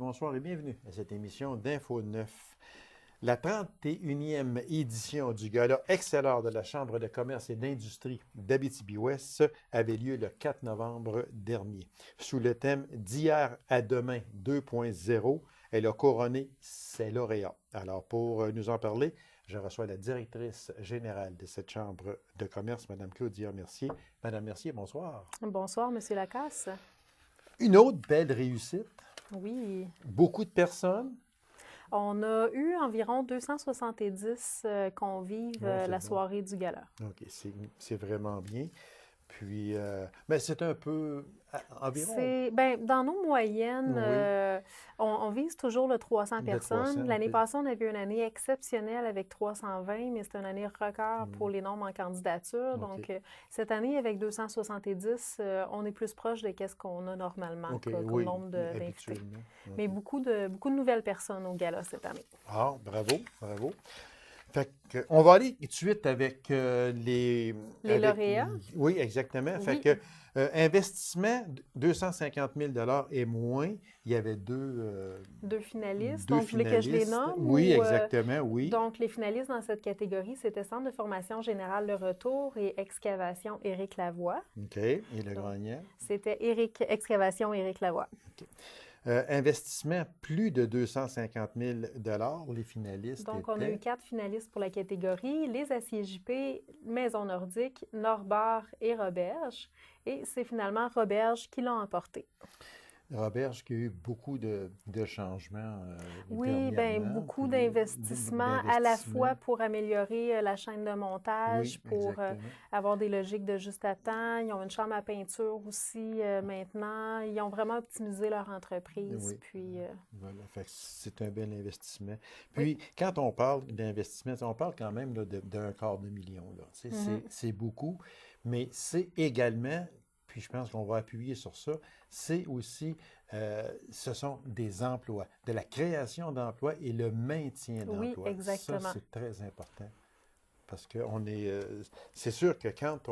bonsoir et bienvenue à cette émission d'Info 9. La 31e édition du Gala Excelleur de la Chambre de commerce et d'industrie d'Abitibi-Ouest avait lieu le 4 novembre dernier. Sous le thème d'hier à demain 2.0, elle a couronné ses lauréats. Alors, pour nous en parler, je reçois la directrice générale de cette Chambre de commerce, Mme Claudia Mercier. Madame Mercier, bonsoir. Bonsoir, M. Lacasse. Une autre belle réussite. Oui. Beaucoup de personnes. On a eu environ 270 convives la soirée du gala. OK, c'est vraiment bien. Puis, mais c'est un peu environ. Dans nos moyennes, on vise toujours le 300 personnes. L'année passée, on avait une année exceptionnelle avec 320, mais c'est une année record pour les nombres en candidature. Donc, cette année, avec 270, on est plus proche de ce qu'on a normalement comme nombre d'invités. Mais beaucoup de nouvelles personnes au gala cette année. Ah, bravo, bravo. Fait que, on va aller tout de suite avec les lauréats. Oui, exactement. Oui. Fait que investissement, 250 000 et moins. Il y avait deux finalistes. Donc, vous voulez que je les nomme? Oui, exactement, oui. Donc, les finalistes dans cette catégorie, c'était Centre de formation générale Le Retour et Excavation Éric Lavoie. OK. Et le gagnant? C'était Excavation Éric Lavoie. OK. Investissement, plus de 250 000 les finalistes. Donc, on a eu 4 finalistes pour la catégorie. Les Aciers JP, Maison Nordique, Norbert et Roberge. Et c'est finalement Roberge qui l'a emporté. Roberge qui a eu beaucoup de changements. Oui, bien, beaucoup d'investissements à la fois pour améliorer la chaîne de montage, pour avoir des logiques de juste à temps. Ils ont une chambre à peinture aussi maintenant. Ils ont vraiment optimisé leur entreprise. Oui. Puis, voilà, c'est un bel investissement. Puis, quand on parle d'investissement, on parle quand même d'un quart de million. C'est beaucoup, mais c'est également... Puis je pense qu'on va appuyer sur ça, c'est aussi, ce sont des emplois, de la création d'emplois et le maintien d'emplois. Oui, exactement. Ça, c'est très important. Parce que c'est sûr que quand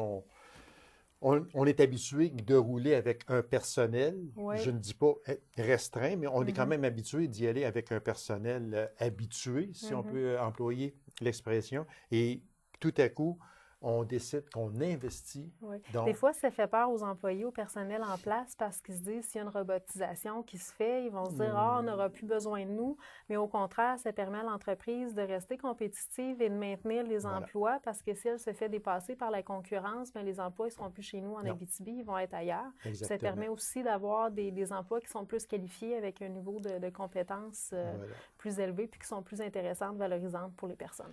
on est habitué de rouler avec un personnel, je ne dis pas restreint, mais on est quand même habitué d'y aller avec un personnel habitué, si on peut employer l'expression, et tout à coup, on décide qu'on investit. Oui. Donc, des fois, ça fait peur aux employés, au personnel en place, parce qu'ils se disent, s'il y a une robotisation qui se fait, ils vont se dire, on n'aura plus besoin de nous. Mais au contraire, ça permet à l'entreprise de rester compétitive et de maintenir les emplois, parce que si elle se fait dépasser par la concurrence, bien, les emplois ne seront plus chez nous en Abitibi, ils vont être ailleurs. Ça permet aussi d'avoir des emplois qui sont plus qualifiés avec un niveau de compétences plus élevé, puis qui sont plus intéressantes, valorisantes pour les personnes.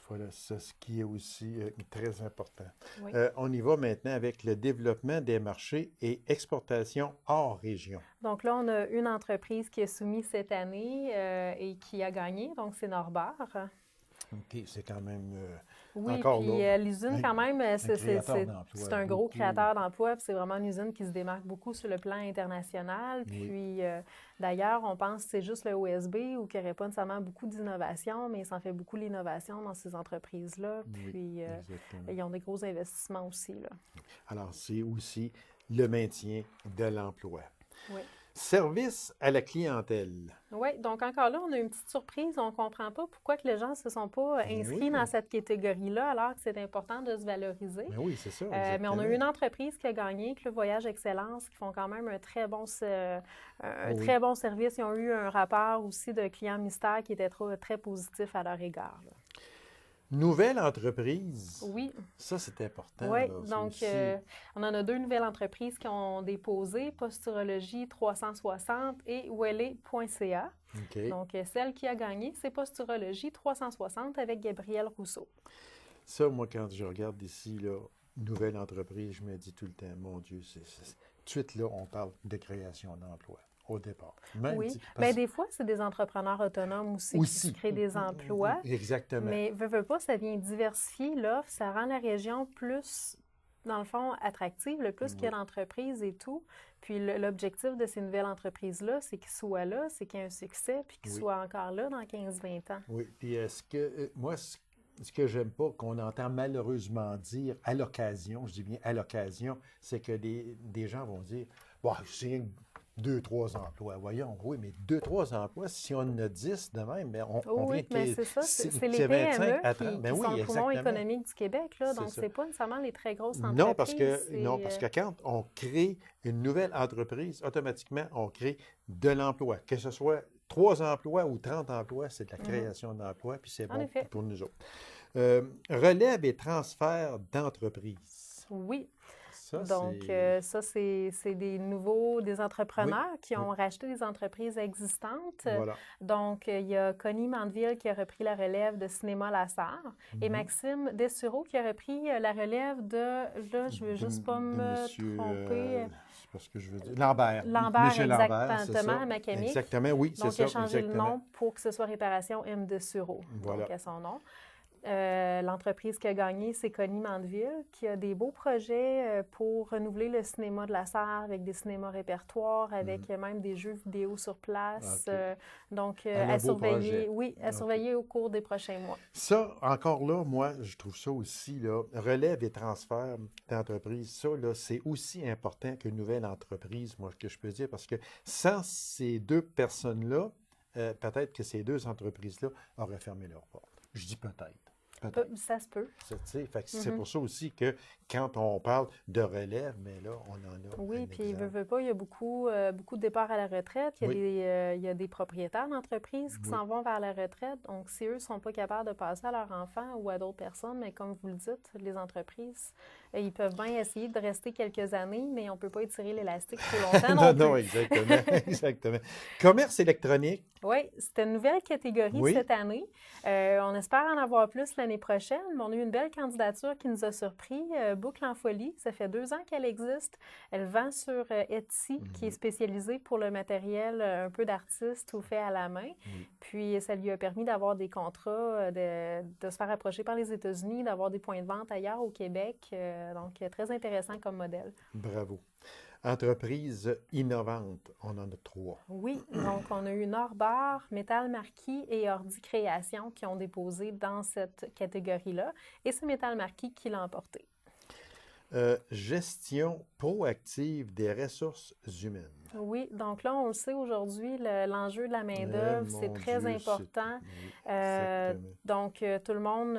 Voilà, c'est ce qui est aussi très important. Oui. On y va maintenant avec le développement des marchés et exportation hors région. Donc là, on a une entreprise qui est soumise cette année et qui a gagné, donc c'est Norbert. OK, c'est quand même oui, encore puis l'usine, quand même, c'est un gros créateur d'emplois, puis c'est vraiment une usine qui se démarque beaucoup sur le plan international. Puis d'ailleurs, on pense que c'est juste le OSB ou qu'il n'y aurait pas nécessairement beaucoup d'innovation, mais ça en fait beaucoup l'innovation dans ces entreprises-là. Puis ils ont des gros investissements aussi, là. Alors, c'est aussi le maintien de l'emploi. Oui. Service à la clientèle. Oui, donc encore là, on a une petite surprise. On ne comprend pas pourquoi que les gens ne se sont pas inscrits dans cette catégorie-là, alors que c'est important de se valoriser. Mais oui, c'est ça. Mais on a eu une entreprise qui a gagné, Club Voyage Excellence, qui font quand même un très bon service. Ils ont eu un rapport aussi de clients mystères qui était très positif à leur égard, là. Nouvelle entreprise. Oui. Ça, c'est important. Oui, là, donc on en a 2 nouvelles entreprises qui ont déposé, Posturologie 360 et Ouellé.ca. Okay. Donc, celle qui a gagné, c'est Posturologie 360 avec Gabriel Rousseau. Ça, moi, quand je regarde ici, là, nouvelle entreprise, je me dis tout le temps, mon Dieu, tout de suite, là, on parle de création d'emplois. Au départ. Bien, des fois, c'est des entrepreneurs autonomes aussi qui créent des emplois. Exactement. Mais veux pas, ça vient diversifier l'offre, ça rend la région plus, dans le fond, attractive, le plus qu'il y a d'entreprises et tout. Puis l'objectif de ces nouvelles entreprises-là, c'est qu'ils soient là, c'est qu'il y ait un succès, puis qu'ils soient encore là dans 15-20 ans. Oui, puis ce que j'aime pas, qu'on entend malheureusement dire à l'occasion, je dis bien à l'occasion, c'est que des gens vont dire, bon, 2, 3 emplois. Voyons, oui, mais 2, 3 emplois, si on en a 10 de même, mais on Oui, vient mais de c'est ça, c'est c'est les 25 PME à 30. Ben qui oui, sont le poumon exactement. économique du Québec, là, C'est donc ça. c'est pas nécessairement les très grosses Non, entreprises. non, parce que quand on crée une nouvelle entreprise, automatiquement, on crée de l'emploi. Que ce soit 3 emplois ou 30 emplois, c'est de la création d'emplois, puis c'est En bon effet. pour nous autres. Relève et transfert d'entreprise. Oui. Ça, Donc, c'est... ça, c'est des Oui, entrepreneurs qui oui, ont racheté des entreprises existantes. voilà. Donc, il y a Connie Mandeville qui a repris la relève de Cinéma Lassar et Maxime Dessureau qui a repris la relève de, là, je veux juste pas De me monsieur, tromper, c'est parce que je veux dire, Lambert. Lambert, Monsieur Lambert, c'est exactement, ça. à Macamic. Exactement, oui, c'est Donc, il a ça, changé le exactement. nom pour que ce soit Réparation M. Dessureau, Voilà. donc à son nom. L'entreprise qui a gagné, c'est Connie Mandeville, qui a des beaux projets pour renouveler le cinéma de la Sarre avec des cinémas répertoires, avec même des jeux vidéo sur place. OK. Donc, Elle a un à beau surveiller, projet. oui, à OK. surveiller au cours des prochains mois. Ça, encore là, moi, je trouve ça aussi, là, relève et transfert d'entreprise, ça, là, c'est aussi important qu'une nouvelle entreprise, moi, que je peux dire, parce que sans ces deux personnes-là, peut-être que ces deux entreprises-là auraient fermé leurs portes. Je dis peut-être. Peut-être. Ça se peut. C'est pour ça aussi que quand on parle de relève, mais là, on en a Oui, un puis exemple. veut pas, il y a beaucoup de départs à la retraite. Il y a, Oui. il y a des propriétaires d'entreprises qui Oui. s'en vont vers la retraite. Donc, si eux ne sont pas capables de passer à leurs enfants ou à d'autres personnes, mais comme vous le dites, les entreprises, ils peuvent bien essayer de rester quelques années, mais on ne peut pas étirer l'élastique trop longtemps non plus. Non, exactement. Exactement. Commerce électronique. Oui, c'est une nouvelle catégorie Oui. cette année. On espère en avoir plus l'année prochaine, mais on a eu une belle candidature qui nous a surpris. Boucle en folie, ça fait 2 ans qu'elle existe. Elle vend sur Etsy, qui est spécialisée pour le matériel un peu d'artiste ou fait à la main. Puis ça lui a permis d'avoir des contrats, de se faire approcher par les États-Unis, d'avoir des points de vente ailleurs au Québec. Donc, très intéressant comme modèle. Bravo. Entreprise innovante, on en a 3. Oui, donc on a eu Norbert, Métal Marquis et Ordi Création qui ont déposé dans cette catégorie-là. Et c'est Métal Marquis qui l'a emporté. Gestion proactive des ressources humaines. Oui, donc là, on le sait aujourd'hui, l'enjeu de la main-d'œuvre, c'est très important. Donc, tout le monde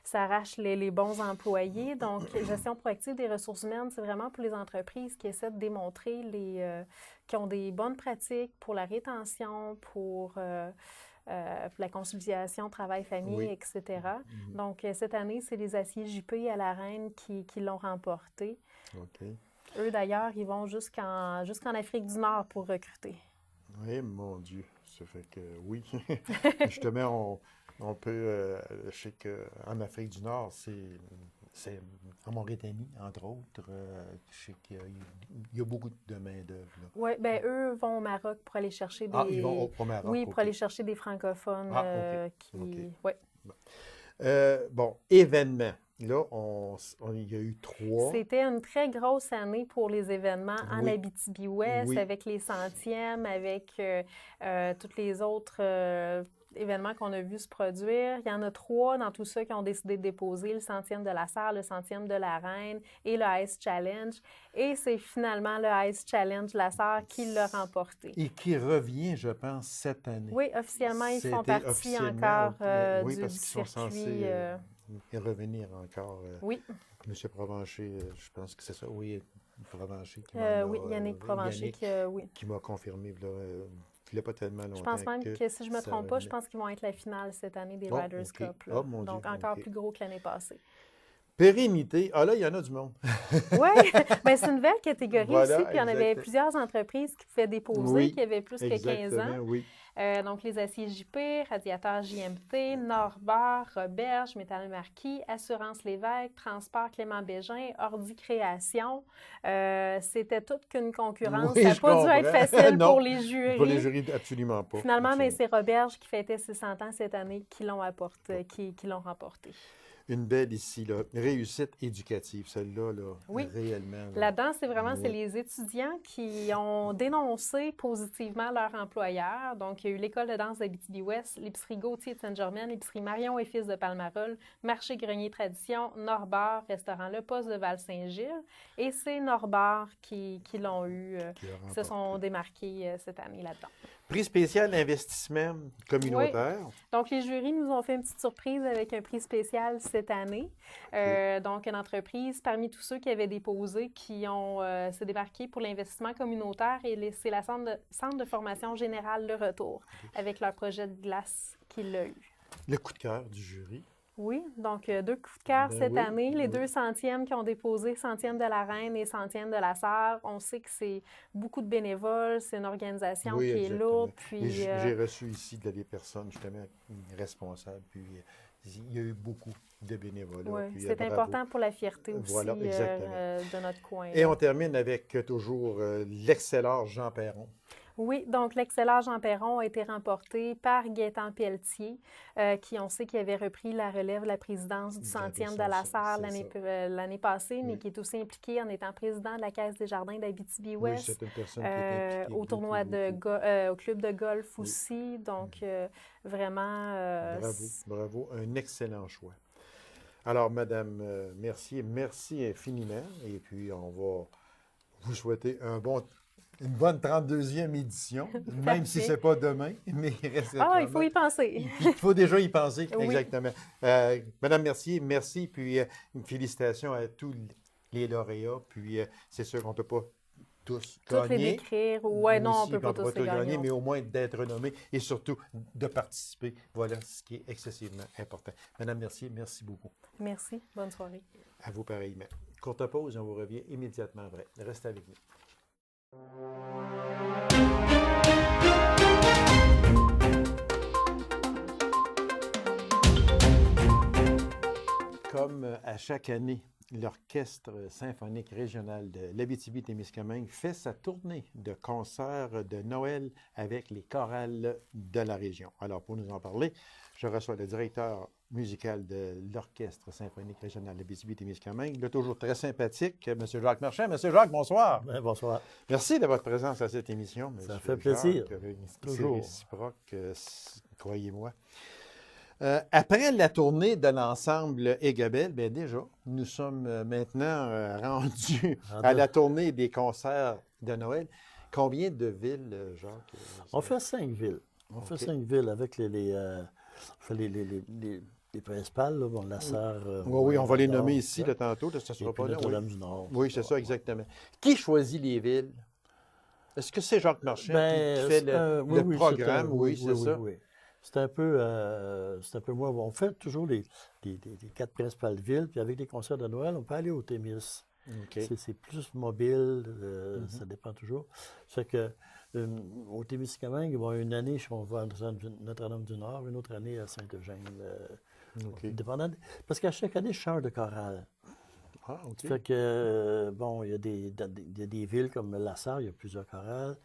s'arrache les bons employés. Donc, gestion proactive des ressources humaines, c'est vraiment pour les entreprises qui essaient de démontrer qui ont des bonnes pratiques pour la rétention, pour la conciliation travail-famille, etc. Donc, cette année, c'est les aciers JP à la Reine qui l'ont remporté. OK. Eux, d'ailleurs, ils vont jusqu'en Afrique du Nord pour recruter. Oui, mon Dieu. Ça fait que oui. Justement, on peut... je sais qu'en Afrique du Nord, c'est en Mauritanie, entre autres. Je sais qu'il y a beaucoup de main-d'œuvre. Oui, bien, eux vont au Maroc pour aller chercher des... Ah, ils vont au Maroc. Oui, pour aller chercher des francophones qui... Oui. Bon, événements. Là, il y a eu 3. C'était une très grosse année pour les événements en Abitibi-Ouest, avec les centièmes, avec tous les autres événements qu'on a vus se produire. Il y en a 3 dans tout ça qui ont décidé de déposer, le 100e de la Sarre, le 100e de la Reine et le Ice Challenge. Et c'est finalement le Ice Challenge la Sarre qui l'a remporté. Et qui revient, je pense, cette année. Oui, officiellement, ils font partie encore oui, du parce qu'ils sont censés revenir encore. Oui. M. Provencher, je pense que c'est ça. Oui, Provencher. Oui, Yannick Provencher qui m'a confirmé qu'il n'y a pas tellement longtemps. Je pense même que si je ne me trompe pas, je pense qu'ils vont être la finale cette année des Riders Cup. Là. Donc, encore plus gros que l'année passée. Pérennité. Ah là, il y en a du monde. Oui, mais c'est une nouvelle catégorie aussi. Puis il y en avait plusieurs entreprises qui pouvaient déposer, qui avaient plus que 15 ans. Oui. Donc, les aciers JP, Radiateurs JMT, Norbert, Roberge, Métal Marquis, Assurance Lévesque, Transport Clément Bégin, Ordi Création. C'était toute qu'une concurrence. Oui, ça n'a pas dû être facile pour les jurys. Pour les jurys, absolument pas. Finalement, mais c'est Roberge qui fêtait ses 100 ans cette année qui l'ont remporté. une belle ici, là, réussite éducative, celle-là, là, Oui. réellement. Là. Là-dedans, c'est vraiment Oui. les étudiants qui ont dénoncé positivement leur employeur. Donc, il y a eu l'École de danse d'Abitibi-Ouest, l'Épicerie Gauthier de Sainte-Germaine, l'Épicerie Marion et Fils de Palmarol, Marché Grenier Tradition, Norbert, Restaurant Le Poste de Val-Saint-Gilles. Et c'est Norbert qui l'ont eu, qui se sont démarqués cette année là-dedans. Prix spécial d'investissement communautaire. Oui. Donc, les jurys nous ont fait une petite surprise avec un prix spécial cette année. Donc, une entreprise, parmi tous ceux qui avaient déposé, qui ont se démarqué pour l'investissement communautaire, et c'est la centre de formation générale Le Retour, avec leur projet de glace qui l'a eu. Le coup de cœur du jury. Oui, donc 2 coups de cœur cette oui, année. Les oui. 2 centièmes qui ont déposé, centième de la Reine et centième de la Sœur. On sait que c'est beaucoup de bénévoles, c'est une organisation Oui, qui exactement. est lourde. Et Puis, j'ai reçu ici des personnes justement responsables, puis il y a eu beaucoup de bénévoles. oui, puis, c'est bravo. important pour la fierté aussi Voilà, exactement. de notre coin. Et on termine avec toujours l'excellent Jean Perron. Oui, donc l'excellent Jean Perron a été remporté par Gaétan Pelletier, qui on sait qu'il avait repris la relève de la présidence du centième de la Sarre l'année passée, mais qui est aussi impliqué en étant président de la Caisse des Jardins d'Abitibi-Ouest. Oui, c'est une personne qui est impliquée. Au tournoi au club de golf aussi. Donc, vraiment... Bravo, un excellent choix. Alors, Madame Mercier, merci infiniment. Et puis, on va vous souhaiter une bonne 32e édition, même si ce n'est pas demain, mais il reste il faut y penser. Il faut déjà y penser, Oui. exactement. Madame Mercier, merci, puis une félicitation à tous les lauréats, puis c'est sûr qu'on ne peut pas tous Toutes les gagner. décrire, ouais, non, on ne peut pas tous les gagner, gagner. mais au moins d'être nommé et surtout de participer. Voilà ce qui est excessivement important. Madame Mercier, merci beaucoup. Merci, bonne soirée. À vous pareillement. Courte pause, on vous revient immédiatement après. Restez avec nous. Comme à chaque année, l'Orchestre symphonique régional de l'Abitibi-Témiscamingue fait sa tournée de concerts de Noël avec les chorales de la région. Alors, pour nous en parler, je reçois le directeur musical de l'Orchestre symphonique régional de l'Abitibi-Témiscamingue, le toujours très sympathique, M. Jacques Marchand. M. Jacques, bonsoir. Bien, bonsoir. Merci de votre présence à cette émission. Ça fait plaisir. Toujours. C'est réciproque, croyez-moi. Après la tournée de l'ensemble Aigabel, bien déjà, nous sommes maintenant rendus à la tournée des concerts de Noël. Combien de villes, Jacques? On fait 5 villes. On fait 5 villes avec les principales, là, bon, la Sarre. Oui, on va les nommer ici là, tantôt, ça ne sera pas là. Notre-Dame-du-Nord. Oui, c'est ça, exactement. Qui choisit les villes? Est-ce que c'est Jacques Marchand qui fait le programme? Oui, c'est ça. Oui. C'est un peu moi. On fait toujours les 4 principales villes, puis avec les concerts de Noël, on peut aller au Témis. Okay. C'est plus mobile, ça dépend toujours. Ça fait que au Témiscamingue, bon, une année, on va à Notre-Dame-du-Nord, une autre année à Saint-Eugène. Dépendant, parce qu'à chaque année, je change de chorale. Ah, OK. Ça fait que, bon, il y a des villes comme La Sarre, il y a plusieurs chorales.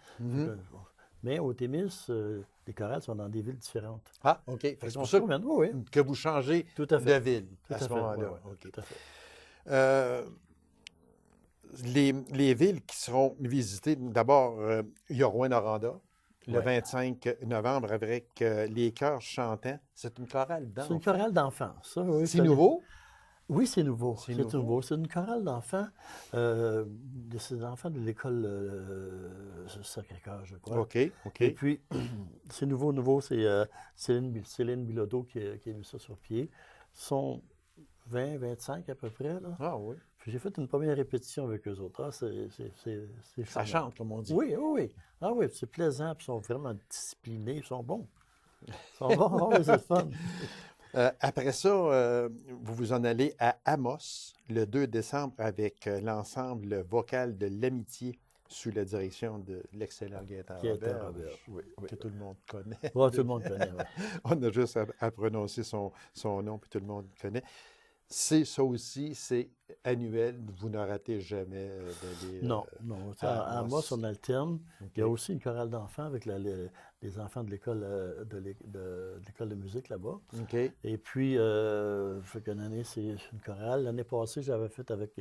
Mais au Témis, les chorales sont dans des villes différentes. Ah, OK. C'est pour ça que vous changez de ville à ce moment-là. Tout à fait. Les villes qui seront visitées, d'abord, il y a Rouyn-Noranda, le 25 novembre, avec les chœurs chantants. C'est une chorale d'enfants. C'est une chorale d'enfants, ça, oui. C'est nouveau? Oui, c'est nouveau. C'est nouveau. C'est une chorale d'enfants, de ces enfants de l'école Sacré-Cœur, je crois. OK. Et puis, c'est nouveau. C'est Céline Bilodeau qui a mis ça sur pied. Ils sont 20, 25 à peu près, là. Ah oui. Puis j'ai fait une première répétition avec eux autres. Ça chante, comme on dit. Oui. Ah oui, c'est plaisant, puis ils sont vraiment disciplinés, ils sont bons. C'est le fun. Après ça, vous vous en allez à Amos le 2 décembre avec l'ensemble vocal de l'Amitié sous la direction de l'excellent Gaétan Robert, que tout le monde connaît. Oui, tout le monde connaît, oui. On a juste à prononcer son nom, puis tout le monde connaît. ça aussi, c'est annuel. Vous ne ratez jamais d'aller. Non, non. À Amos, on alterne. OK. Il y a aussi une chorale d'enfants avec les enfants de l'école de l'école de musique là-bas. OK. Et puis, fait qu'une année, c'est une chorale. L'année passée, j'avais fait avec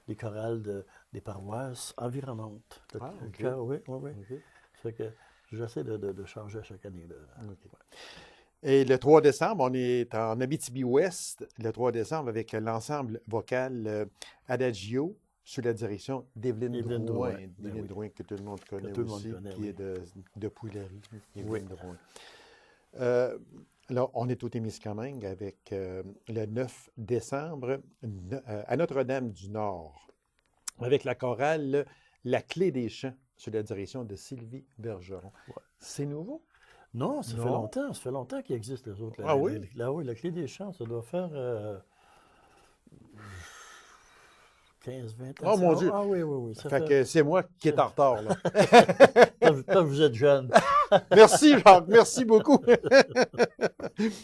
les chorales des paroisses environnantes. Ah, OK. Oui, oui, oui. OK. Fait que j'essaie de changer à chaque année. Là. OK. Et le 3 décembre, on est en Abitibi-Ouest, le 3 décembre, avec l'ensemble vocal Adagio, sous la direction d'Evelyne Evelyne Drouin. Drouin. Ben Evelyne oui. Drouin, que tout le monde connaît tout le monde aussi, connaît, qui oui. est de Pouillery. Evelyne Oui. Drouin. Là, on est au Témiscamingue avec le 9 décembre à Notre-Dame-du-Nord, avec la chorale La Clé des Chants, sous la direction de Sylvie Bergeron. Ouais. C'est nouveau? Non, ça Non? fait longtemps qu'il existe les autres. Ah oui? Oui, la Clé des Champs, ça doit faire 15, 20 ans. Oh mon Dieu! Ah oui, oui, oui. Ça Fait que c'est moi qui est en retard, là. Toi, vous êtes jeune. Merci, Jacques. Merci beaucoup.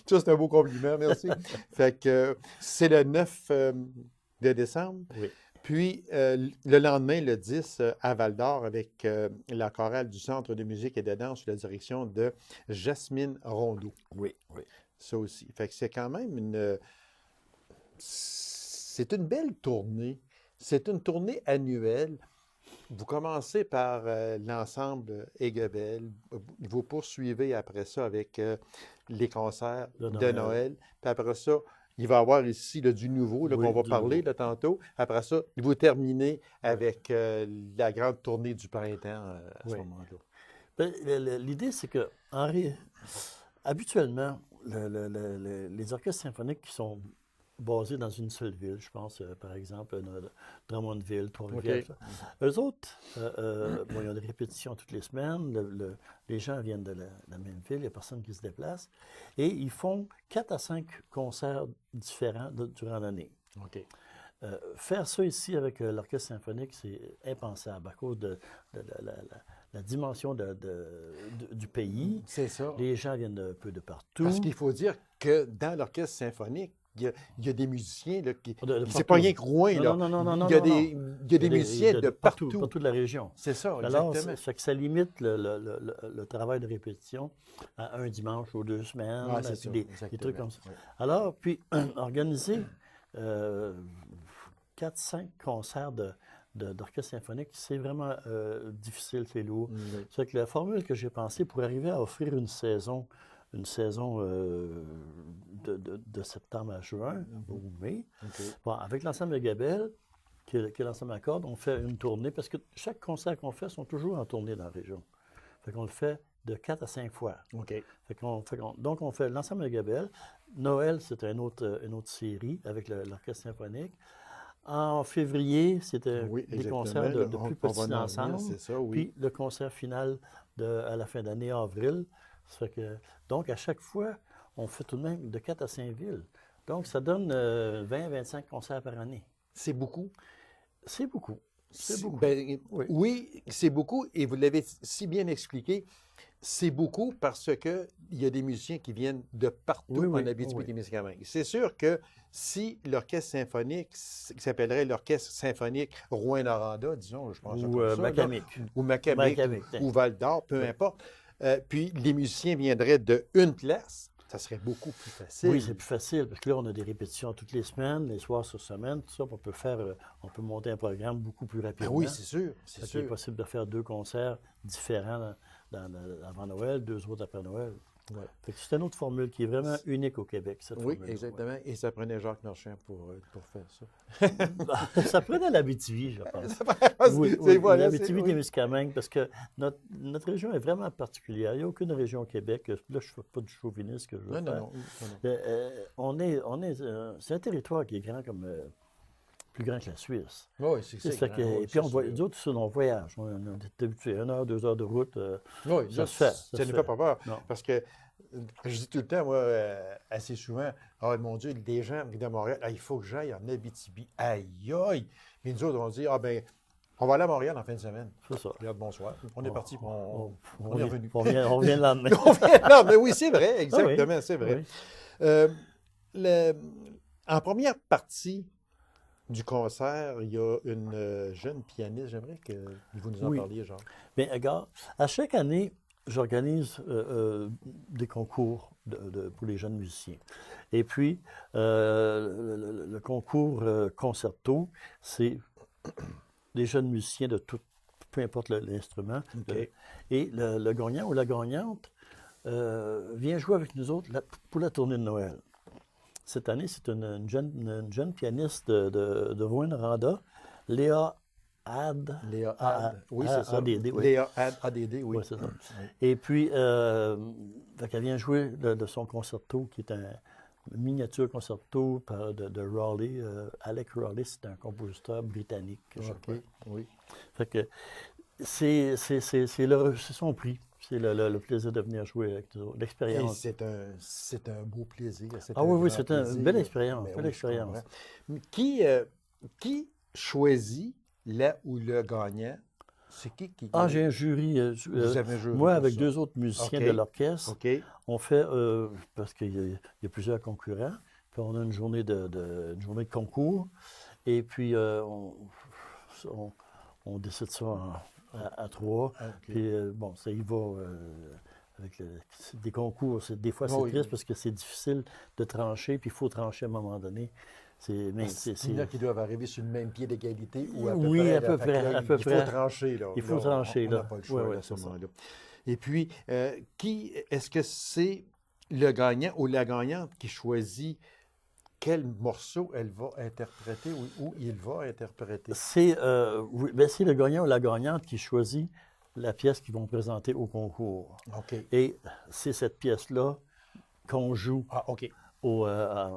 Ça, c'est un beau compliment. Merci. Fait que c'est le 9 de décembre. Oui. Puis, le lendemain, le 10, à Val-d'Or, avec la chorale du Centre de musique et de danse sous la direction de Jasmine Rondeau. Oui, oui. Ça aussi. Fait que c'est quand même c'est une belle tournée. C'est une tournée annuelle. Vous commencez par l'ensemble Aiguebelle. Vous poursuivez après ça avec les concerts De de Noël. Noël. Puis après ça, il va y avoir ici là, du nouveau là, Oui, qu'on va du parler nouveau. là, tantôt. Après ça, vous terminez avec la grande tournée du printemps à ce Oui. moment-là. Ben, l'idée, c'est que, habituellement, les orchestres symphoniques qui sont basés dans une seule ville, je pense, par exemple, Drummondville, Trois-Rivières, OK. ça. Eux autres, bon, ils ont des répétitions toutes les semaines, les gens viennent de la même ville, il n'y a personne qui se déplace, et ils font 4 à 5 concerts différents durant l'année. OK. Faire ça ici avec l'orchestre symphonique, c'est impensable à cause de la dimension du pays. C'est ça. Les gens viennent un peu de partout. Parce qu'il faut dire que dans l'orchestre symphonique, il y a des musiciens là, qui. De C'est partout. pas rien que Rouen, là. Non, Il y a non, des, non. il y a des musiciens de partout. Partout de la région. C'est ça, Alors, exactement. ça fait que ça limite le travail de répétition à un dimanche ou 2 semaines, Ouais, c'est puis ça, des exactement. trucs comme ça. Ouais. Alors, puis, organiser 4-5 concerts d'orchestre symphonique, c'est vraiment difficile, c'est lourd. Oui. C'est que la formule que j'ai pensée pour arriver à offrir une saison de septembre à juin ou mai, OK. bon, avec l'ensemble de Gabelle, qui est l'ensemble à cordes, on fait une tournée, parce que chaque concert qu'on fait sont toujours en tournée dans la région. Fait qu'on le fait de 4 à 5 fois. OK. Donc, on fait l'ensemble de Gabelle. Noël, c'est une autre série avec l'orchestre symphonique. En février, c'était Oui, des exactement. concerts de Là, plus on va petits en venir, ensemble. c'est ça, oui. Puis le concert final à la fin d'année, avril. Ça fait que, donc, à chaque fois, on fait tout de même de 4 à 5 villes. Donc, ça donne 20-25 concerts par année. C'est beaucoup. C'est beaucoup. C'est beaucoup. Ben, Oui. oui, c'est beaucoup. Et vous l'avez si bien expliqué. C'est beaucoup parce qu'il y a des musiciens qui viennent de partout Oui, oui, en Abitibi-Témiscamingue. oui. C'est sûr que si l'orchestre symphonique, qui s'appellerait l'orchestre symphonique Rouyn-Noranda, disons, je pense Ou comme ça, là, Macamic. ou Macamic, ou Val-d'Or, peu Oui. importe, puis les musiciens viendraient d'une place, ça serait beaucoup plus facile. Oui, c'est plus facile, parce que là, on a des répétitions toutes les semaines, les soirs sur semaine, tout ça, puis on peut monter un programme beaucoup plus Ben rapidement. oui, c'est sûr, c'est Fait qu'il est sûr. possible de faire 2 concerts différents avant Noël, 2 autres après Noël. Ouais. Fait que c'est une autre formule qui est vraiment unique au Québec, cette Oui, formule. exactement. Et ça prenait Jacques Marchand pour faire ça. Ça prenait l'Abitibi, je pense. Oui, C'est- voilà, l'Abitibi-Témiscamingue, parce que notre région est vraiment particulière. Il n'y a aucune région au Québec. Là, je ne fais pas du chauvinisme que je veux Non, faire. non. C'est un territoire qui est grand comme plus grand que la Suisse. Oui, c'est Ça ça. fait que- et puis, nous autres, on voyage. On est habitués. 1 heure, 2 heures de route. Oui, ça se fait. Ça ne fait pas peur. Non. Parce que je dis tout le temps, moi, assez souvent, oh mon Dieu, des gens de Montréal, il faut que j'aille en Abitibi. Aïe, aïe! Mais nous autres, on dit, on va aller à Montréal en fin de semaine. C'est ça. Regarde, bonsoir. On est parti, on est vient- revenu. On vient le lendemain. Non, mais oui, c'est vrai, exactement, c'est vrai. Oui. En première partie du concert, il y a une jeune pianiste. J'aimerais que vous nous en Oui. parliez, genre. Bien, regarde, à chaque année, j'organise des concours pour les jeunes musiciens. Et puis, le concours concerto, c'est des jeunes musiciens de tout, peu importe l'instrument. OK. Et le gagnant ou la gagnante vient jouer avec nous autres pour la tournée de Noël. Cette année, c'est une jeune pianiste de Rouyn-Noranda, Léa Léa Hadd. Oui, c'est ça. ADD, oui. Léa Hadd, ADD, oui. Oui, c'est ça. Oui. Et puis, fait qu'elle vient jouer de son concerto, qui est un miniature concerto de Raleigh. Alec Raleigh, c'est un compositeur britannique. Je crois. OK, oui. Fait que c'est son prix. C'est le plaisir de venir jouer avec nous, Et l'expérience. c'est un beau plaisir. C'est Ah un oui, oui, grand c'est une plaisir. belle expérience. Ben Belle oui, je expérience. comprends. Mais qui choisit la ou le gagnant? C'est qui? Ah, j'ai un jury. Vous avez un jury Moi, pour avec ça. deux autres musiciens OK. de l'orchestre, OK. on fait, parce qu'il y a plusieurs concurrents, puis on a une journée une journée de concours, et puis on décide ça à trois. OK. Puis bon, ça y va avec des concours. Des fois, c'est Oui, triste oui. parce que c'est difficile de trancher, puis il faut trancher à un moment donné. Mais Il y en a qui doivent arriver sur le même pied d'égalité ou à peu Oui, près. à peu Fait que près, là, à peu il faut près. trancher, là. Il faut Là, trancher, on n'a là. pas le choix Oui, oui, à ce c'est ça. moment-là. Et puis, est-ce que c'est le gagnant ou la gagnante qui choisit quel morceau elle va interpréter ou il va interpréter? Oui, ben, c'est le gagnant ou la gagnante qui choisit la pièce qu'ils vont présenter au concours. OK. Et c'est cette pièce-là qu'on joue Ah, OK. à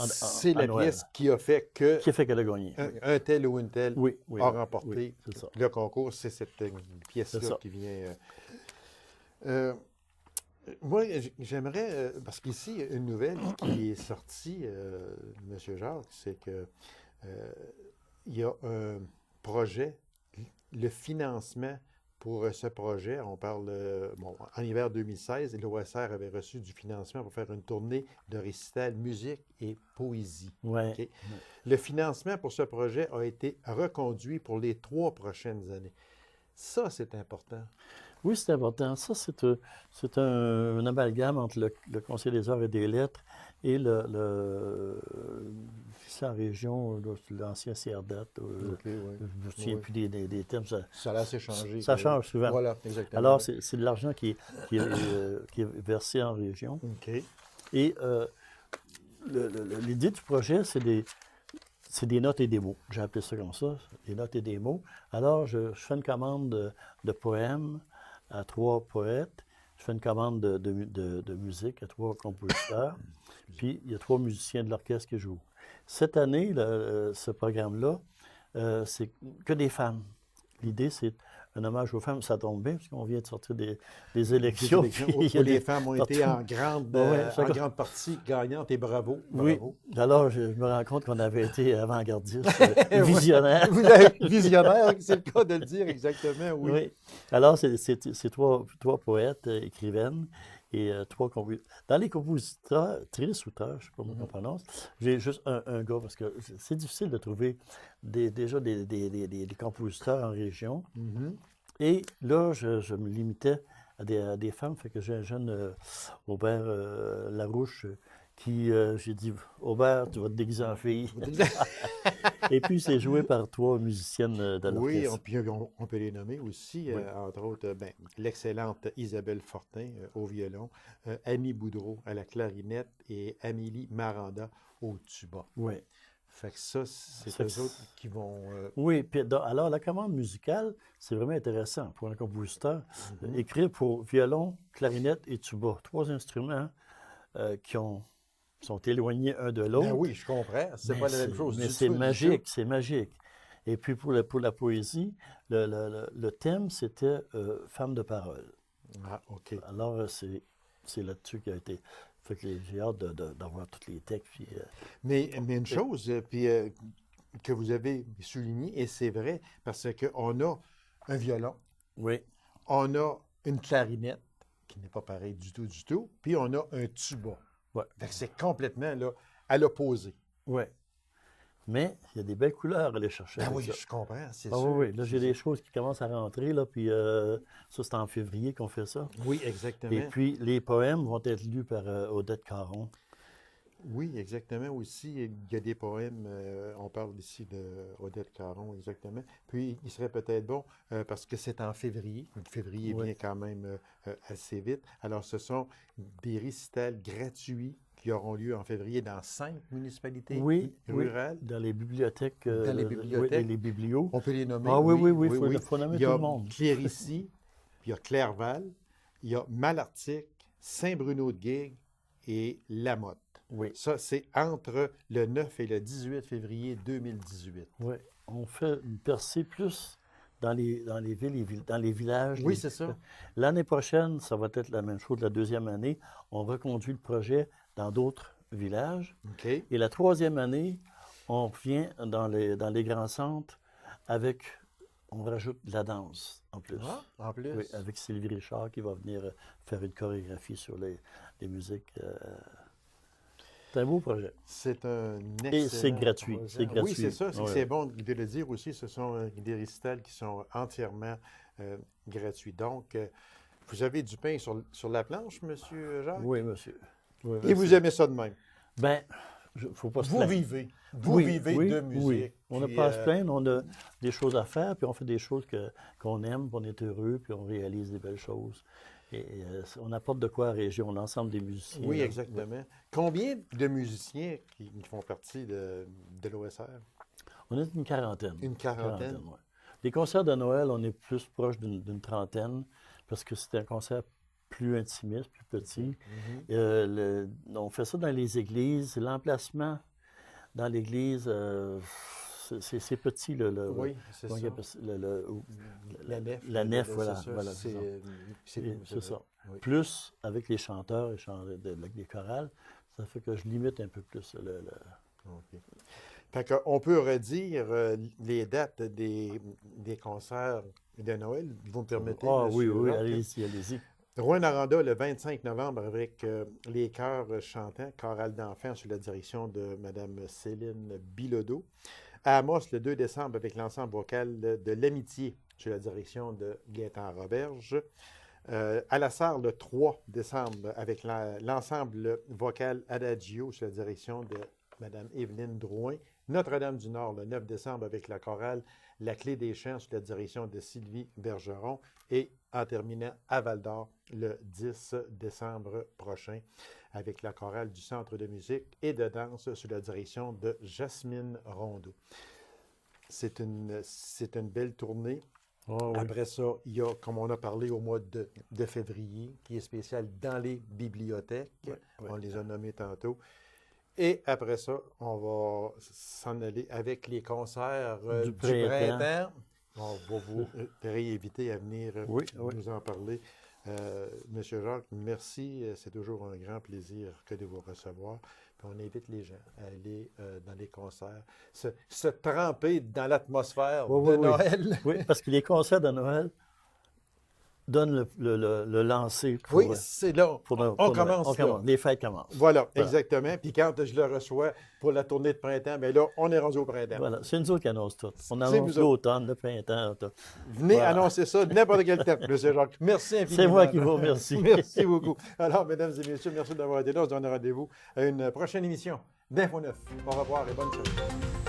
C'est la Noël, pièce qui a fait que qui a fait qu'elle a gagné. un tel ou une telle Oui, oui, a oui, remporté oui, c'est ça. le concours. C'est cette C'est pièce-là ça. qui vient. Moi, j'aimerais, parce qu'ici, une nouvelle qui est sortie, M. Jacques, c'est que il y a un projet, le financement pour ce projet, on parle, en hiver 2016, l'OSR avait reçu du financement pour faire une tournée de récital musique et poésie. Ouais. OK? Le financement pour ce projet a été reconduit pour les 3 prochaines années. Ça, c'est important. Oui, c'est important. Ça, c'est un amalgame entre le Conseil des arts et des lettres et c'est en région, l'ancien CRDAT. OK, oui. Je ne me souviens Oui. plus des termes. Ça a assez changé. Ça change souvent. Voilà, exactement. Alors, c'est de l'argent qui est versé en région. OK. Et l'idée du projet, c'est des notes et des mots. J'ai appelé ça comme ça, des notes et des mots. Alors, je fais une commande de poèmes à 3 poètes. Je fais une commande de musique à 3 compositeurs. Puis, il y a 3 musiciens de l'orchestre qui jouent. Cette année, ce programme-là, c'est que des femmes. L'idée, c'est un hommage aux femmes. Ça tombe bien, puisqu'on vient de sortir des élections. puis il y a Les des- femmes ont partout. été en grande, Ouais, en grande partie gagnantes et bravo. Oui. Bravo. Alors, je me rends compte qu'on avait été avant-gardiste, visionnaire. Vous êtes visionnaire, c'est le cas de le dire exactement, oui. Oui. Alors, c'est trois poètes, écrivaines et 3 compositeurs. Dans les compositrices ou auteurs, je ne sais pas comment on prononce, j'ai juste un gars parce que c'est difficile de trouver déjà des compositeurs en région. Mhm. Et là, je me limitais à des femmes. Fait que j'ai un jeune Aubert Larouche qui, j'ai dit, Aubert, tu vas te déguiser en fille. Et puis, c'est joué par 3 musiciennes de Oui, l'orchestre. puis on peut les nommer aussi, Oui. entre autres, l'excellente Isabelle Fortin au violon, Annie Boudreau à la clarinette et Amélie Maranda au tuba. Oui. Fait que ça, c'est Fait que eux autres qui vont... Oui, puis alors la commande musicale, c'est vraiment intéressant pour un compositeur. Écrire pour violon, clarinette et tuba, 3 instruments qui sont éloignés un de l'autre. Ben oui, je comprends. C'est Mais pas la même chose. Mais du c'est tout, du magique, tout. c'est magique. Et puis pour la poésie, le thème, c'était Femme de parole. Ah, OK. Alors c'est là-dessus qu'il a été. Fait que j'ai hâte d'avoir tous les textes. Puis, Mais une chose, que vous avez souligné, et c'est vrai, parce qu'on a un violon, oui, on a une clarinette, qui n'est pas pareil du tout, puis on a un tuba. ouais. Fait que c'est complètement là, à l'opposé. Oui. Mais il y a des belles couleurs à aller chercher. Ben avec oui, ça. je comprends, c'est Ah sûr. oui, oui. Là, j'ai des choses qui commencent à rentrer, là, puis ça, c'est en février qu'on fait ça. Oui, exactement. Et puis, les poèmes vont être lus par Odette Caron. Oui, exactement aussi. Il y a des poèmes, on parle ici de Odette Caron, exactement. Puis, il serait peut-être bon, parce que c'est en février. Février Oui. vient quand même assez vite. Alors, ce sont des récitals gratuits qui auront lieu en février dans 5 municipalités Oui, rurales. dans les bibliothèques. Dans les bibliothèques. Oui, les biblios. On peut les nommer. Ah oui, oui, oui, faut nommer Il y tout a le monde. Clérici, puis il y a Clerval, il y a Malartic, Saint-Bruno-de-Guigue et Lamotte. Oui. Ça, c'est entre le 9 et le 18 février 2018. Oui. On fait une percée plus dans les villes et dans les villages. Oui, c'est ça. L'année prochaine, ça va être la même chose. La deuxième année, on reconduit le projet dans d'autres villages. OK. Et la troisième année, on revient dans les grands centres avec, on rajoute de la danse en plus. Ah, en plus. Oui, avec Sylvie Richard qui va venir faire une chorégraphie sur les musiques. C'est un beau projet. C'est un excellent Et c'est gratuit. projet. C'est gratuit. Oui, c'est ça. Ouais. C'est bon de le dire aussi. Ce sont des récitals qui sont entièrement gratuits. Donc, vous avez du pain sur la planche, Monsieur Jacques? Oui, monsieur. Oui, Et vous aimez ça de même? Ben, faut pas se Vous plaindre. vivez. Vous Oui, vivez oui, de musique. oui. On n'a Puis, pas à se plaindre, on a des choses à faire, puis on fait des choses qu'on aime, puis on est heureux, puis on réalise des belles choses. Et on apporte de quoi à la région, l'ensemble des musiciens. Oui, là. exactement. Combien de musiciens qui font partie de l'OSR? On est une quarantaine. Une quarantaine? Ouais. Les concerts de Noël, on est plus proche d'une trentaine, parce que c'est un concert plus intimiste, plus petit. On fait ça dans les églises. L'emplacement dans l'église, c'est petit. Oui, c'est ça. La nef. La nef, voilà. C'est ça. Voilà, c'est ça. Oui. Plus avec les chanteurs et les chorales, ça fait que je limite un peu plus OK. Fait qu'on peut redire les dates des concerts de Noël. Vous me permettez? Ah oui, Monsieur oui, Jacques? allez-y. Rouen-Noranda, le 25 novembre, avec les chœurs chantants, chorale d'enfants sous la direction de Mme Céline Bilodeau. À Amos, le 2 décembre, avec l'ensemble vocal de l'Amitié, sous la direction de Gaétan Roberge. À la Sarre, le 3 décembre, avec l'ensemble vocal Adagio, sous la direction de Mme Évelyne Drouin. Notre-Dame-du-Nord, le 9 décembre, avec la chorale La Clé des Champs, sous la direction de Sylvie Bergeron. Et en terminant à Val-d'Or, le 10 décembre prochain, avec la chorale du Centre de musique et de danse sous la direction de Jasmine Rondeau. C'est une belle tournée. Oh, oui. Après ça, il y a, comme on a parlé au mois de février, qui est spécial dans les bibliothèques. Oui. On les a nommés tantôt. Et après ça, on va s'en aller avec les concerts du printemps. On va vous réinviter à venir nous en parler. Monsieur Jacques, merci. C'est toujours un grand plaisir que de vous recevoir. Puis on invite les gens à aller dans les concerts, se tremper dans l'atmosphère de Noël. Oui, parce que les concerts de Noël donnent le lancer. Oui, c'est là. On commence là. Les fêtes commencent. Voilà, exactement. Puis quand je le reçois pour la tournée de printemps, bien là, on est rendu au printemps. Voilà, c'est nous autres qui annoncent tout. On annonce l'automne, le printemps. Tout. Venez annoncer ça n'importe quel temps, M. Jacques. Merci infiniment. C'est moi qui vous remercie. Merci beaucoup. Alors, mesdames et messieurs, merci d'avoir été là. On se donne rendez-vous à une prochaine émission d'Info 9. Au revoir et bonne semaine.